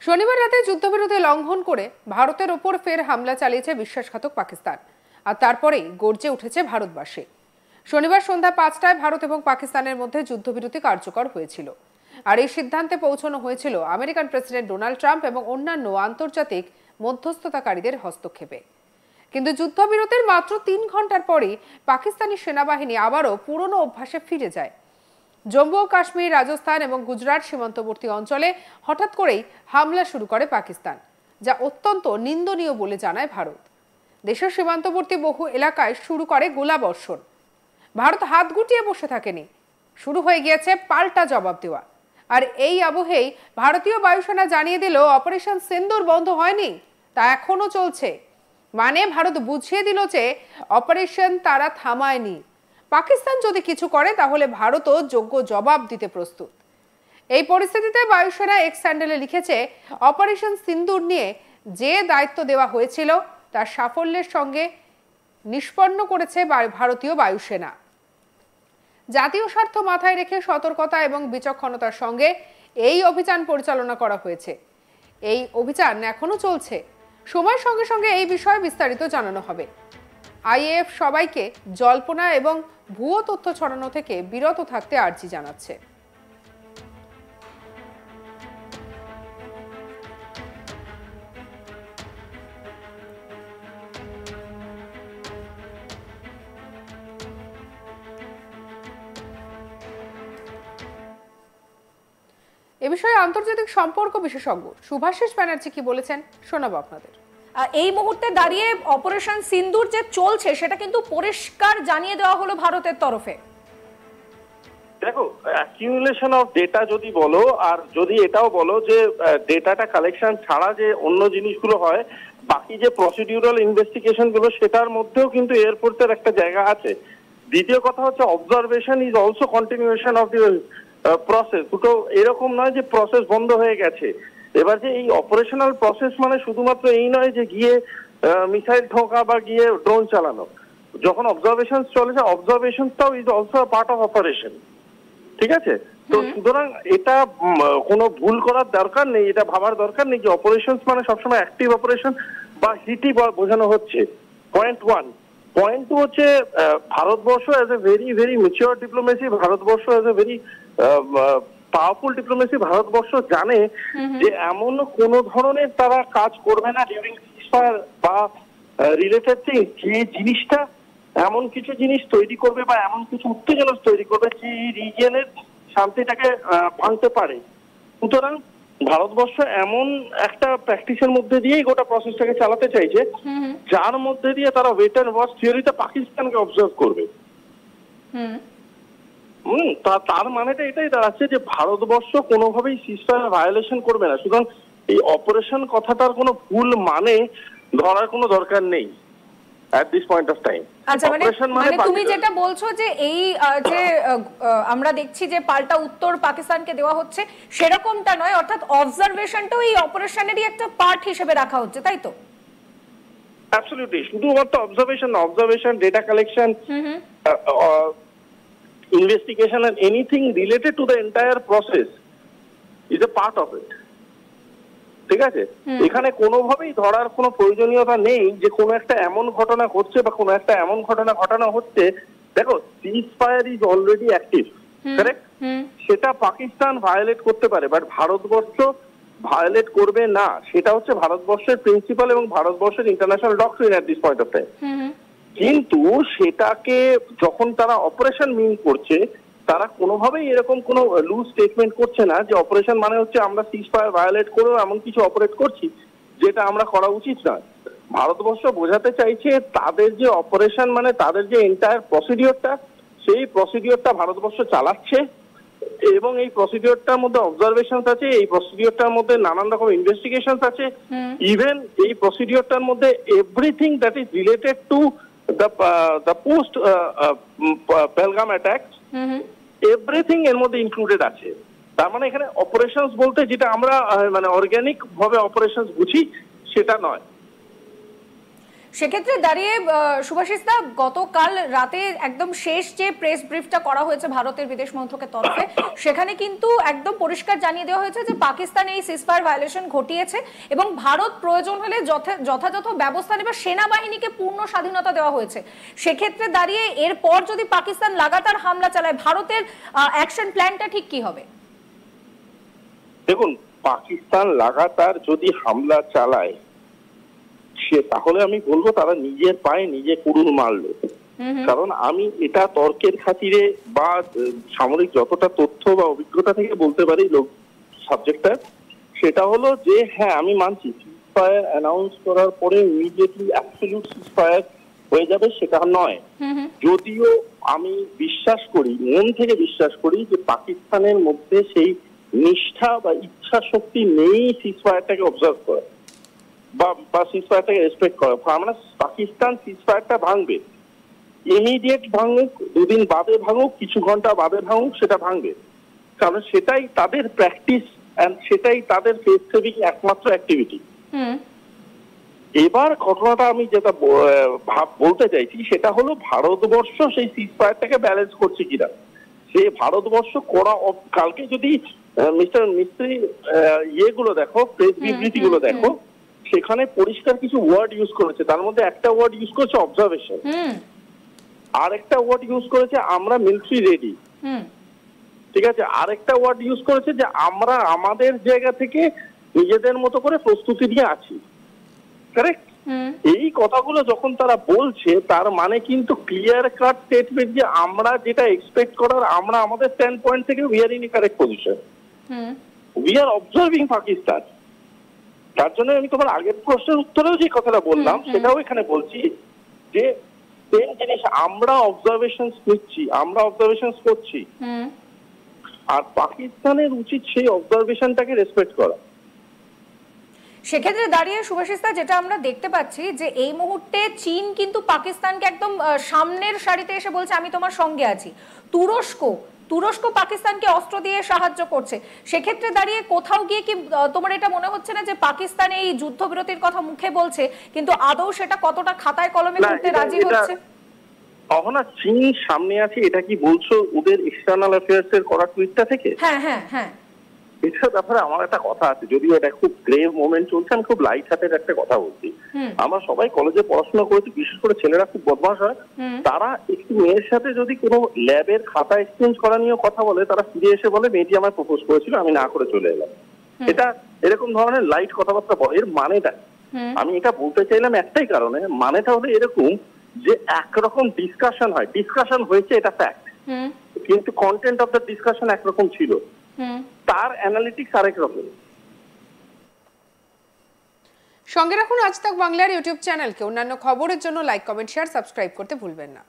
শনিবার রাতে যুদ্ধবিরতি লঙ্ঘন করে ভারতের ওপর ফের হামলা চালিয়েছে বিশ্বাসঘাতক পাকিস্তান, আর তারপরেই গর্জে উঠেছে ভারতবাসী। শনিবার সন্ধ্যা 5টায় ভারত এবং পাকিস্তানের মধ্যে যুদ্ধবিরতি কার্যকর হয়েছিল, আর এই সিদ্ধান্তে পৌঁছানো হয়েছিল আমেরিকান প্রেসিডেন্ট ডোনাল্ড ট্রাম্প এবং অন্যান্য আন্তর্জাতিক মধ্যস্থতাকারীদের হস্তক্ষেপে। কিন্তু যুদ্ধবিরতির মাত্র 3 ঘন্টার পরই পাকিস্তানি সেনাবাহিনী আবারও পুরনো অভ্যাসে ফিরে যায়। জম্মু ও কাশ্মীর, রাজস্থান এবং গুজরাট সীমান্তবর্তী অঞ্চলে হঠাৎ করেই হামলা শুরু করে পাকিস্তান, যা অত্যন্ত নিন্দনীয় বলে জানায় ভারত। দেশের সীমান্তবর্তী বহু এলাকায় শুরু করে গোলাবর্ষণ। ভারত হাত গুটিয়ে বসে থাকেনি, শুরু হয়ে গিয়েছে পাল্টা জবাব দেওয়া। আর এই আবহেই ভারতীয় বায়ুসেনা জানিয়ে দিল অপারেশন সিন্দুর বন্ধ হয়নি, তা এখনো চলছে। মানে ভারত বুঝিয়ে দিল যে অপারেশন তারা থামায়নি। পাকিস্তান যদি কিছু করে তাহলে ভারতও যোগ্য জবাব দিতে প্রস্তুত। এই পরিস্থিতিতে বায়ুসেনা এক্স হ্যান্ডেলে লিখেছে, অপারেশন সিন্দুর নিয়ে যে দায়িত্ব দেওয়া হয়েছিল তার সাফল্যের সঙ্গে নিষ্পন্ন করেছে ভারতীয় বায়ুসেনা। জাতীয় স্বার্থ মাথায় রেখে সতর্কতা এবং বিচক্ষণতার সঙ্গে এই অভিযান পরিচালনা করা হয়েছে। এই অভিযান এখনো চলছে। সময়ের সঙ্গে সঙ্গে এই বিষয়ে বিস্তারিত জানানো হবে। আইএএফ সবাইকে জল্পনা এবং ভুয়ো তথ্য ছড়ানো থেকে বিরত থাকতে আর্জি জানাচ্ছে। এ বিষয়ে আন্তর্জাতিক সম্পর্ক বিশেষজ্ঞ শুভাশিস ব্যানার্জি কি বলেছেন শোনাবো আপনাদের। এই মুহূর্তে দাঁড়িয়ে অপারেশন সিন্দুর যে চলছে সেটা কিন্তু পরিষ্কার জানিয়ে দেওয়া হলো ভারতের তরফে। দেখো, অ্যাকিউমুলেশন অফ ডেটা যদি বলো, আর যদি এটাও বলো যে ডেটাটা কালেকশন ছাড়া যে অন্য জিনিসগুলো হয়, বাকি যে প্রসিডিউরাল ইনভেস্টিগেশন গুলো সেটার মধ্যেও কিন্তু এয়ারফোর্সের একটা জায়গা আছে। দ্বিতীয় কথা হচ্ছে observation is also continuation of the process. দুটো এরকম নয় যে প্রসেস বন্ধ হয়ে গেছে। এবার যে এই অপারেশনাল প্রসেস মানে শুধুমাত্র এই নয় যে গিয়ে মিসাইল ঠোকা বা গিয়ে ড্রোন চালানো। যখন অবজারভেশন চলেছে, অবজারভেশনটাও is also part of operation. ঠিক আছে? তো সুতরাং এটা কোনো ভুল করার দরকার নেই, এটা ভাবার দরকার নেই যে অপারেশন মানে সবসময় অ্যাক্টিভ অপারেশন বা হিটই বোঝানো হচ্ছে। পয়েন্ট 1। পয়েন্ট 2 হচ্ছে Bharatvarsha as a very very mature diplomacy, Bharatvarsha as a very powerful diplomacy. Bharatvarsha জানে যে এমন কোন ধরনের তারা কাজ করবে না ডিউরিং সিজফায়ার বা রিলেটেড থিং যে জিনিসটা এমন কিছু জিনিস তৈরি করবে বা এমন কিছু উত্তেজনা তৈরি করবে যে রিজিয়নের শান্তিটাকে ভাঙতে পারে। সুতরাং ভারতবর্ষ এমন একটা প্র্যাকটিসের মধ্যে দিয়েই গোটা প্রসেসটাকে চালাতে চাইছে, যার মধ্যে দিয়ে তারা ওয়েট অ্যান্ড ওয়াচ থিওরিতে পাকিস্তানকে অবজার্ভ করবে। তার মানেটা এটাই দাঁড়াচ্ছে যে ভারতবর্ষ কোনোভাবেই সিজফায়ার ভায়োলেশন করবে না। সুতরাং এই অপারেশন কথাটার কোনো ভুল মানে ধরার কোনো দরকার নেই at this point of time. আচ্ছা, মানে তুমি যেটা বলছো যে এই যে আমরা দেখছি যে পাল্টা উত্তর পাকিস্তানকে দেওয়া হচ্ছে সেরকমটা নয়, অর্থাৎ অবজারভেশনটাও এই অপারেশনেরই একটা পার্ট হিসেবে রাখা হচ্ছে, তাই তো? অ্যাবসলিউটলি। শুধুমাত্র observation, data collection, investigation and anything related to the entire process is a part of it. ঠিক আছে? এখানে কোনোভাবেই ধরার কোনো প্রয়োজনীয়তা নেই যে কোনো একটা এমন ঘটনা ঘটছে বা কোনো একটা এমন ঘটনা ঘটানো হচ্ছে। দেখো, ceasefire is already active, correct? সেটা পাকিস্তান ভায়োলেট করতে পারে, বাট ভারতবর্ষ ভায়োলেট করবে না। সেটা হচ্ছে ভারতবর্ষের প্রিন্সিপাল এবং ভারতবর্ষের international doctrine at this point of time. কিন্তু সেটাকে যখন তারা অপারেশন মিন করছে, তারা কোনোভাবেই এরকম কোনো লুজ স্টেটমেন্ট করছে না যে অপারেশন মানে হচ্ছে আমরা সিজফায়ার ভায়োলেট করেও এমন কিছু অপারেট করছি যেটা আমরা করা উচিত নয়। ভারতবর্ষ বোঝাতে চাইছে তাদের যে অপারেশন মানে তাদের যে এন্টায়ার প্রসিডিওরটা, সেই প্রসিডিওরটা ভারতবর্ষ চালাচ্ছে এবং এই প্রসিডিওরটার মধ্যে অবজারভেশনস আছে, এই প্রসিডিওরটার মধ্যে নানান রকম ইনভেস্টিগেশনস আছে, ইভেন এই প্রসিডিওরটার মধ্যে everything that is related to the post Pahalgam attacks, everything এর মধ্যে ইনক্লুডেড আছে। তার মানে এখানে অপারেশনস বলতে যেটা আমরা মানে অর্গানিক ভাবে অপারেশনস বুঝি সেটা নয়। সেক্ষেত্রে দাঁড়িয়ে শুভাশিস দা, গতকাল রাতে একদম শেষ যে প্রেস ব্রিফটা করা হয়েছে ভারতের বিদেশ মন্ত্রকের তরফে, সেখানে কিন্তু একদম পরিষ্কার জানিয়ে দেওয়া হয়েছে যে পাকিস্তান এই সিজফায়ার ভায়োলেশন ঘটিয়েছে এবং ভারত প্রয়োজন হলে যথাযথ ব্যবস্থা নেবে, সেনাবাহিনীকে পূর্ণ স্বাধীনতা দেওয়া হয়েছে। সেক্ষেত্রে দাঁড়িয়ে এরপর যদি পাকিস্তান লাগাতার হামলা চালায়, ভারতের অ্যাকশন প্ল্যানটা ঠিক কি হবে? দেখুন, পাকিস্তান লাগাতার যদি হামলা চালায় তাহলে আমি বলবো তারা নিজের পায়ে নিজে কুড়ুল মারলো। কারণ আমি এটা তর্কের খাতিরে বা সামরিক যতটা তথ্য বা অভিজ্ঞতা থেকে বলতে পারি সাবজেক্টটা, সেটা হলো যে হ্যাঁ আমি মানছি সিজফায়ার অ্যানাউন্স করার পরে ইমিডিয়েটলি অ্যাবসলিউট সিজফায়ার হয়ে যাবে সেটা নয়। যদিও আমি বিশ্বাস করি, মন থেকে বিশ্বাস করি যে পাকিস্তানের মধ্যে সেই নিষ্ঠা বা ইচ্ছা শক্তি নেই সিজফায়ারটাকে অবজার্ভ করা বা সিজফায়ারটাকে রেসপেক্ট করা। মানে পাকিস্তান সিজফায়ারটা ভাঙবে, ইমিডিয়েট ভাঙুক, দুদিন বাদে ভাঙুক, কিছু ঘন্টা বাদে ভাঙুক, সেটা ভাঙবে। কারণ সেটাই তাদের প্র্যাকটিস এন্ড সেটাই তাদের ফেস সেভিং একমাত্র অ্যাক্টিভিটি। এবার ঘটনাটা আমি যেটা বলতে চাইছি সেটা হলো ভারতবর্ষ সেই সিজফায়ারটাকে ব্যালেন্স করছে কিনা। সে ভারতবর্ষ করা কালকে যদি মিস্টার মিস্ত্রি ইয়েগুলো দেখো, প্রেস বিবৃতিগুলো দেখো, সেখানে পরিষ্কার কিছু ওয়ার্ড ইউজ করেছে। তার মধ্যে একটা ওয়ার্ড ইউজ করেছে অবজারভেশন, আর একটা ওয়ার্ড ইউজ করেছে আমরা মিলিটারি রেডি, ঠিক আছে, আরেকটা ওয়ার্ড ইউজ করেছে যে আমরা আমাদের জায়গা থেকে নিজেদের মতো করে প্রস্তুতি নিয়ে আছি। কারেক্ট? এই কথাগুলো যখন তারা বলছে তার মানে কিন্তু ক্লিয়ার কাট স্টেটমেন্ট যে আমরা যেটা এক্সপেক্ট করার, আমরা আমাদের স্ট্যান্ড পয়েন্ট থেকে we are in a correct position, we are observing Pakistan. তার জন্য আমি তোমার আগের প্রশ্নের উত্তরেও যে কথাটা বললাম সেটাও এখানে বলছি যে সেম জিনিস, আমরা অবজারভেশন নিচ্ছি, আমরা অবজারভেশন করছি, আর পাকিস্তানের উচিত সেই অবজারভেশনটাকে রেসপেক্ট করা। সেক্ষেত্রে দাঁড়িয়ে শুভাশিস দা, যেটা আমরা দেখতে পাচ্ছি যে এই মুহূর্তে চীন কিন্তু পাকিস্তানকে একদম সামনের সারিতে এসে বলছে আমি তোমার সঙ্গে আছি। তুরস্ক পাকিস্তানকে অস্ত্র দিয়ে সাহায্য করছে। সেক্ষেত্রে দাঁড়িয়ে কোথাও গিয়ে কি তোমার এটা মনে হচ্ছে না যে পাকিস্তান এই যুদ্ধবিরতির কথা মুখে বলছে কিন্তু আদৌ সেটা কতটা খাতায় কলমে করতে রাজি হচ্ছে? অহনা, চীন সামনে আছে এটা কি বলছো ওদের এক্সটার্নাল অ্যাফেয়ার্স এর করা টুইটটা থেকে? হ্যাঁ হ্যাঁ হ্যাঁ, এটার ব্যাপারে আমার একটা কথা আছে, যদিও এটা খুব গ্রেভ মোমেন্ট চলছে, আমি খুব লাইট হার্টের একটা কথা বলছি। আমরা সবাই কলেজে পড়াশোনা করেছি, বিশেষ করে ছেলেরা খুব বদমাশ হয়, তারা একটু মেয়ের সাথে যদি কোনো ল্যাবের খাতা এক্সচেঞ্জ করা নিয়ে কথা বলে, তারা ফিরে এসে বলে মেয়েটি আমায় প্রপোজ করেছিল, আমি না করে চলে এলাম। এটা এরকম ধরনের লাইট কথাবার্তা বলে। এর মানেটা আমি এটা বলতে চাইলাম একটাই কারণে, মানেটা হলো এরকম যে একরকম ডিসকাশন হয়, ডিসকাশন হয়েছে এটা ফ্যাক্ট, কিন্তু কন্টেন্ট অফ দ্য ডিসকাশন একরকম ছিল, তার অ্যানালিটিক্স আরেক রকম। সঙ্গে রাখুন আজ তাক বাংলার ইউটিউব চ্যানেলকে। অন্যান্য খবরের জন্য লাইক, কমেন্ট, শেয়ার, সাবস্ক্রাইব করতে ভুলবেন না।